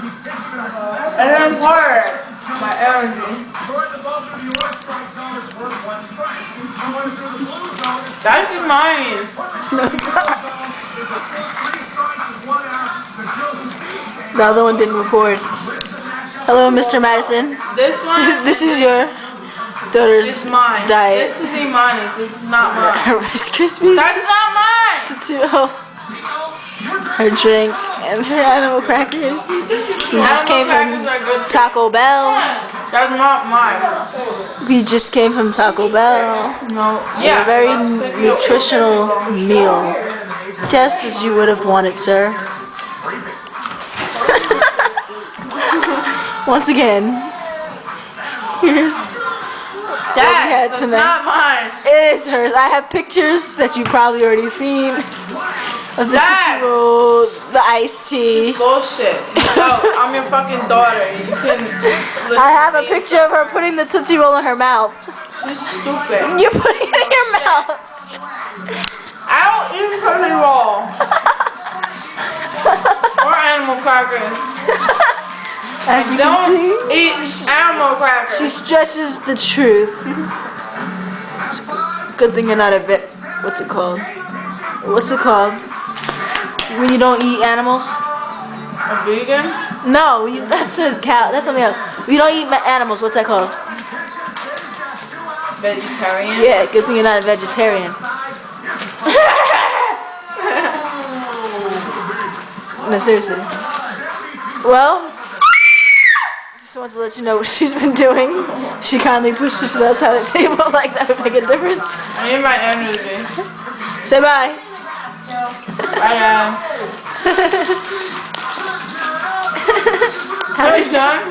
And then part my energy. That's just mine. No, it's not. The other one didn't record. Hello, Mr. Madison. This one, This is your daughter's is mine. diet. This is Imani's. This is not mine. Her Rice Krispies, That's not mine. Tootsie-Roll, her drink, and her animal crackers. We just came from Taco Bell. That's not mine. We just came from Taco Bell. No. So a very nutritional meal. Just as you would have wanted, sir. Once again, here's what we had That's tonight. not mine. It is hers. I have pictures that you probably already seen of the Tootsie Roll, the iced tea. Bullshit. No, I'm your fucking daughter. You can listen I have to a me. picture of her putting the Tootsie Roll in her mouth. She's stupid. You're putting it in your mouth. I don't eat Tootsie Roll. Or animal crackers. As you can Don't see, eat animal crackers. she stretches the truth. Good thing you're not a vet. What's it called? What's it called? When you don't eat animals? A vegan? No, that's a cow. That's something else. When you don't eat animals, what's that called? Vegetarian? Yeah, good thing you're not a vegetarian. No, seriously. Well, just wanted to let you know what she's been doing. She kindly pushed us to the other side of the table like that would make a difference. I need my energy. Say bye. Bye, Are you done?